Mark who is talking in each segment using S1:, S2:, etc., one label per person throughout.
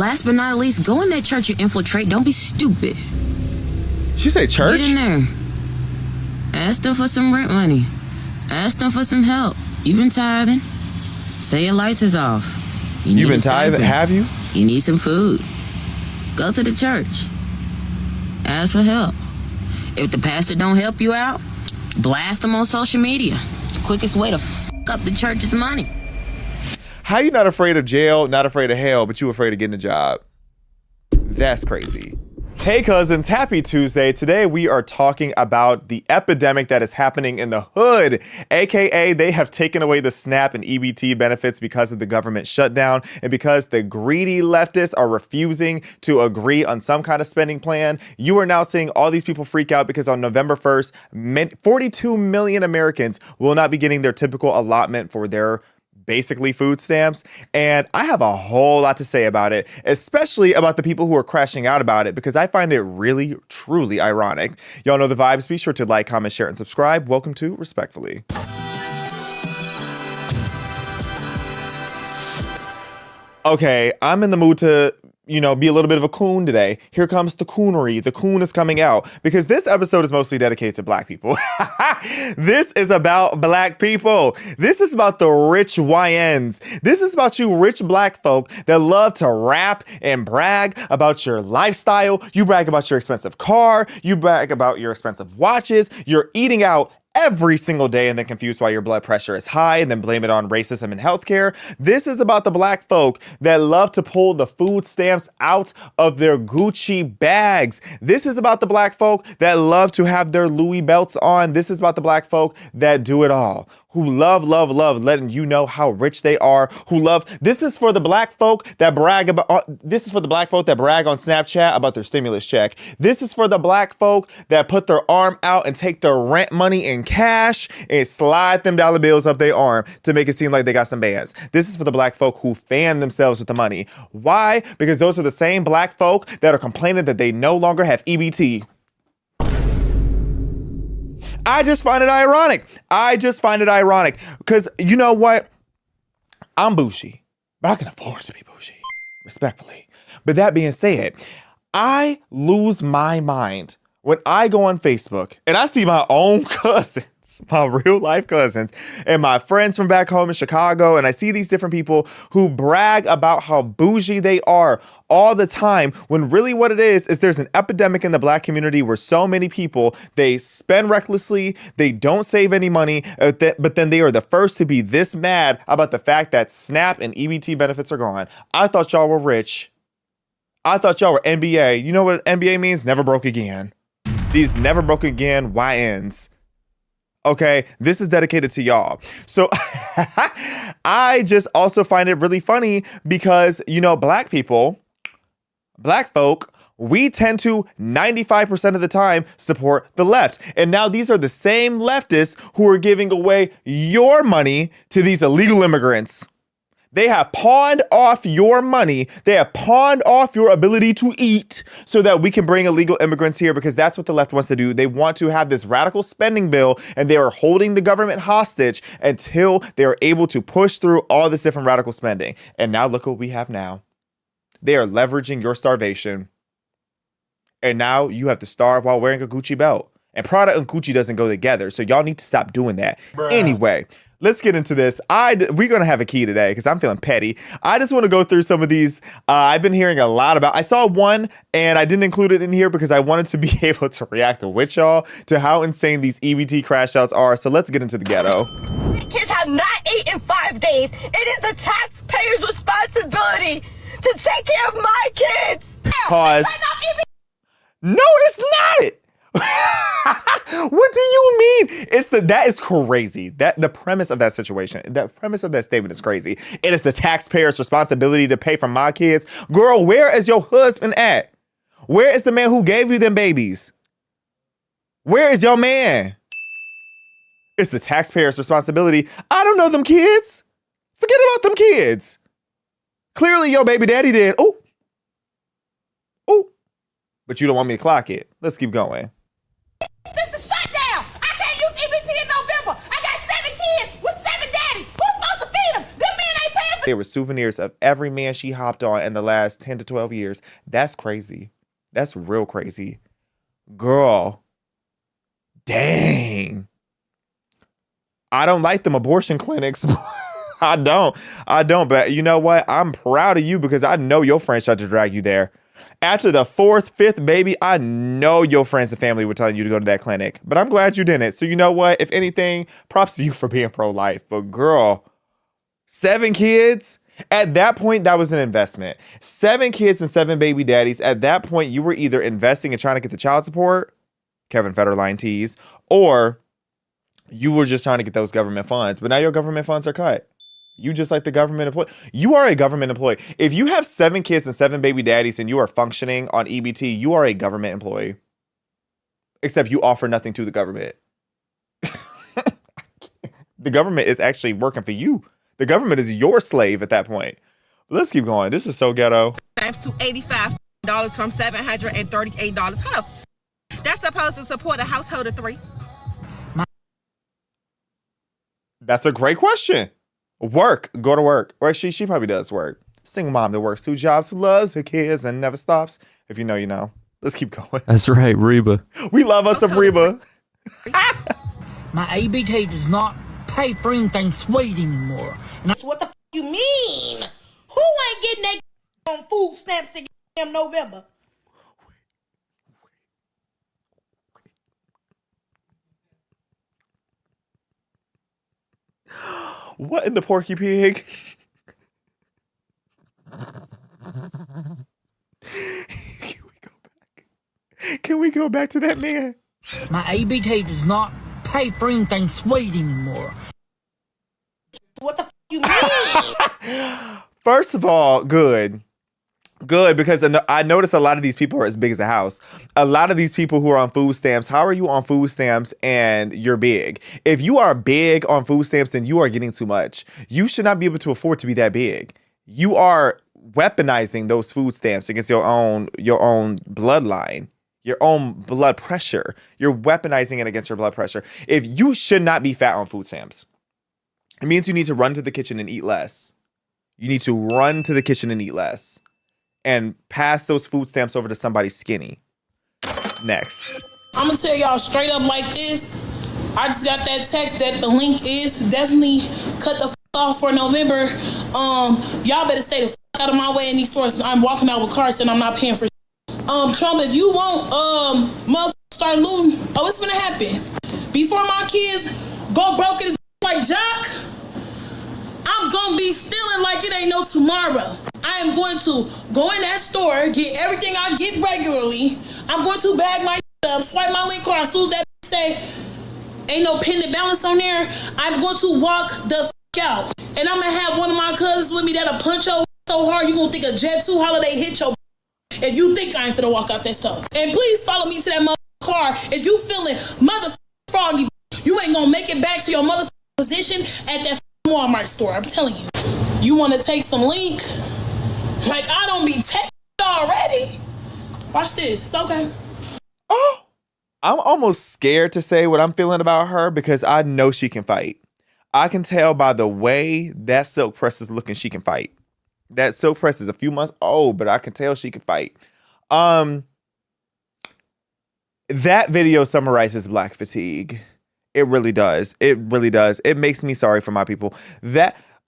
S1: Last but not least, go in that church you infiltrate. Don't be stupid.
S2: She say church?
S1: Get in there. Ask them for some rent money. Ask them for some help. You been tithing? Say your lights is off.
S2: You been tithing? Have you?
S1: You need some food. Go to the church. Ask for help. If the pastor don't help you out, blast them on social media. Quickest way to fuck up the church's money.
S2: How you not afraid of jail, not afraid of hell, but you afraid of getting a job? That's crazy. Hey cousins, happy Tuesday. Today we are talking about the epidemic that is happening in the hood, aka they have taken away the SNAP and EBT benefits because of the government shutdown and because the greedy leftists are refusing to agree on some kind of spending plan. You are now seeing all these people freak out because on November 1st, 42 million Americans will not be getting their typical allotment for their basically food stamps. And I have a whole lot to say about it, especially about the people who are crashing out about it, because I find it really, truly ironic. Y'all know the vibes. Be sure to like, comment, share, and subscribe. Welcome to Respectfully. Okay, I'm in the mood to, be a little bit of a coon today. Here comes the coonery. The coon is coming out because this episode is mostly dedicated to black people. This is about black people. This is about the rich YNs. This is about you rich black folk that love to rap and brag about your lifestyle. You brag about your expensive car. You brag about your expensive watches. You're eating out every single day and then confused why your blood pressure is high and then blame it on racism and healthcare. This is about the black folk that love to pull the food stamps out of their Gucci bags. This is about the black folk that love to have their Louis belts on. This is about the black folk that do it all, who love letting you know how rich they are, this is for the black folk that brag on Snapchat about their stimulus check. This is for the black folk that put their arm out and take their rent money in cash and slide them dollar bills up their arm to make it seem like they got some bands. This is for the black folk who fan themselves with the money. Why? Because those are the same black folk that are complaining that they no longer have EBT. I just find it ironic because you know what? I'm bougie, but I can afford to be bougie, respectfully. But that being said, I lose my mind when I go on Facebook and I see my own cousins, my real life cousins, and my friends from back home in Chicago, and I see these different people who brag about how bougie they are all the time, when really what it is there's an epidemic in the black community where so many people, they spend recklessly, they don't save any money, but then they are the first to be this mad about the fact that SNAP and EBT benefits are gone. I thought y'all were rich. I thought y'all were NBA. You know what NBA means? Never broke again. These never broke again YNs. Okay, this is dedicated to y'all. So I just also find it really funny because, black folk, we tend to 95% of the time support the left. And now these are the same leftists who are giving away your money to these illegal immigrants. They have pawned off your money. They have pawned off your ability to eat so that we can bring illegal immigrants here, because that's what the left wants to do. They want to have this radical spending bill, and they are holding the government hostage until they are able to push through all this different radical spending. And now look what we have now. They are leveraging your starvation. And now you have to starve while wearing a Gucci belt. And Prada and Gucci doesn't go together. So y'all need to stop doing that. Bruh. Anyway, let's get into this. We're going to have a key today because I'm feeling petty. I just want to go through some of these. I've been hearing a lot about. I saw one and I didn't include it in here because I wanted to be able to react with y'all to how insane these EBT crash outs are. So let's get into the ghetto.
S3: Kids have not eaten in 5 days. It is the taxpayer's responsibility to take care of my kids.
S2: Pause. No, it's not. What do you mean? That is crazy. The premise of that situation, the premise of that statement is crazy. It is the taxpayer's responsibility to pay for my kids. Girl, where is your husband at? Where is the man who gave you them babies? Where is your man? It's the taxpayer's responsibility. I don't know them kids. Forget about them kids. Clearly your baby daddy did. Oh. But you don't want me to clock it. Let's keep going.
S3: This is shutdown. I can't use EBT in November. I got 7 kids with 7 daddies. Who's supposed to feed them? Them men ain't paying for
S2: there were souvenirs of every man she hopped on in the last 10 to 12 years. That's crazy. That's real crazy. Girl. Dang. I don't like them abortion clinics. I don't. But you know what? I'm proud of you because I know your friends tried to drag you there. After the 4th, 5th baby, I know your friends and family were telling you to go to that clinic. But I'm glad you didn't. So you know what? If anything, props to you for being pro-life. But girl, 7 kids? At that point, that was an investment. 7 kids and 7 baby daddies. At that point, you were either investing and trying to get the child support, Kevin Federline tease, or you were just trying to get those government funds. But now your government funds are cut. You just like the government employee. You are a government employee. If you have 7 kids and 7 baby daddies and you are functioning on EBT, you are a government employee. Except you offer nothing to the government. The government is actually working for you. The government is your slave at that point. Let's keep going. This is so ghetto.
S3: Times to $85 from $738. How the that's supposed to support a household of 3?
S2: That's a great question. Work. Go to work. Or she probably does work. Single mom that works 2 jobs, who loves her kids and never stops. If you know, you know. Let's keep going.
S4: That's right, Reba.
S2: We love us some Reba.
S5: My ABT does not pay for anything sweet anymore. And
S6: What the you mean? Who ain't getting that on food stamps in November?
S2: What in the Porky Pig? Can we go back to that man?
S5: my ABT does not pay for anything sweet anymore.
S6: What the you mean?
S2: First of all, good. Good, because I notice a lot of these people are as big as a house. A lot of these people who are on food stamps, how are you on food stamps and you're big? If you are big on food stamps, then you are getting too much. You should not be able to afford to be that big. You are weaponizing those food stamps against your own bloodline, your own blood pressure. You're weaponizing it against your blood pressure. If you should not be fat on food stamps, it means you need to run to the kitchen and eat less. You need to run to the kitchen and eat less. And pass those food stamps over to somebody skinny. Next.
S7: I'm gonna tell y'all straight up like this. I just got that text that the link is definitely cut the off for November. Y'all better stay the out of my way in these stores. I'm walking out with carts and I'm not paying for Trump, if you want motherfuckers start looting, it's gonna happen. Before my kids go broke as like Jock, I'm gonna be stealing like it ain't no tomorrow. I am going to go in that store, get everything I get regularly. I'm going to bag my up, swipe my link card. As soon as that say ain't no pending balance on there, I'm going to walk the out. And I'm gonna have one of my cousins with me that'll punch your so hard you gonna think a Jet 2 holiday hit your if you think I ain't finna walk out that stuff. And please follow me to that car. If you feeling froggy, you ain't gonna make it back to your position at that Walmart store. I'm telling you. You wanna take some link? Like, I don't be texting already. Watch this. It's okay.
S2: Oh, I'm almost scared to say what I'm feeling about her because I know she can fight. I can tell by the way that silk press is looking, she can fight. That silk press is a few months old, but I can tell she can fight. That video summarizes Black fatigue. It really does. It really does. It makes me sorry for my people.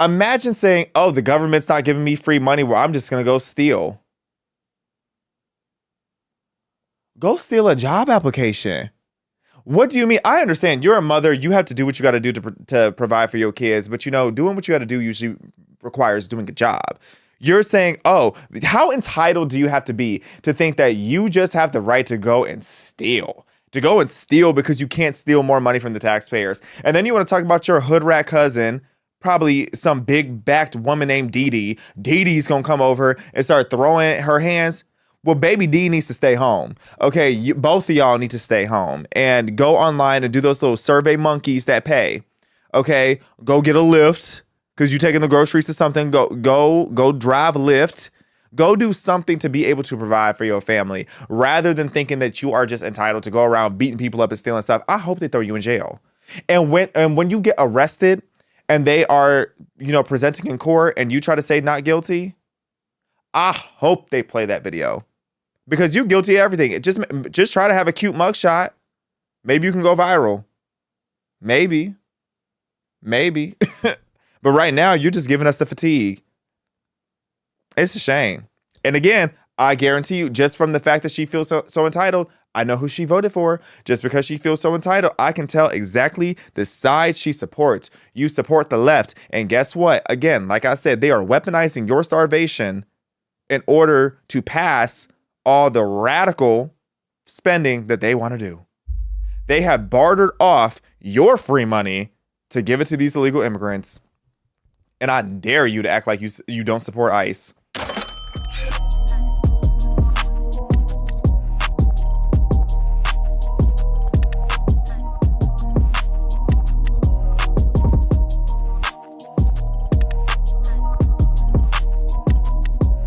S2: Imagine saying, oh, the government's not giving me free money. Well, I'm just going to go steal. Go steal a job application. What do you mean? I understand you're a mother. You have to do what you got to do to provide for your kids. But, doing what you got to do usually requires doing a job. You're saying, oh, how entitled do you have to be to think that you just have the right to go and steal? To go and steal because you can't steal more money from the taxpayers. And then you want to talk about your hood rat cousin, probably some big backed woman named Dee Dee. Dee Dee's going to come over and start throwing her hands. Well, baby D needs to stay home. Okay, both of y'all need to stay home and go online and do those little survey monkeys that pay. Okay, go get a Lyft because you're taking the groceries to something. Go drive Lyft. Go do something to be able to provide for your family rather than thinking that you are just entitled to go around beating people up and stealing stuff. I hope they throw you in jail. And when you get arrested and they are, presenting in court and you try to say not guilty, I hope they play that video because you're guilty of everything. Just try to have a cute mugshot. Maybe you can go viral. Maybe. But right now, you're just giving us the fatigue. It's a shame. And again, I guarantee you, just from the fact that she feels so entitled, I know who she voted for. Just because she feels so entitled, I can tell exactly the side she supports. You support the left. And guess what? Again, like I said, they are weaponizing your starvation in order to pass all the radical spending that they want to do. They have bartered off your free money to give it to these illegal immigrants. And I dare you to act like you don't support ICE.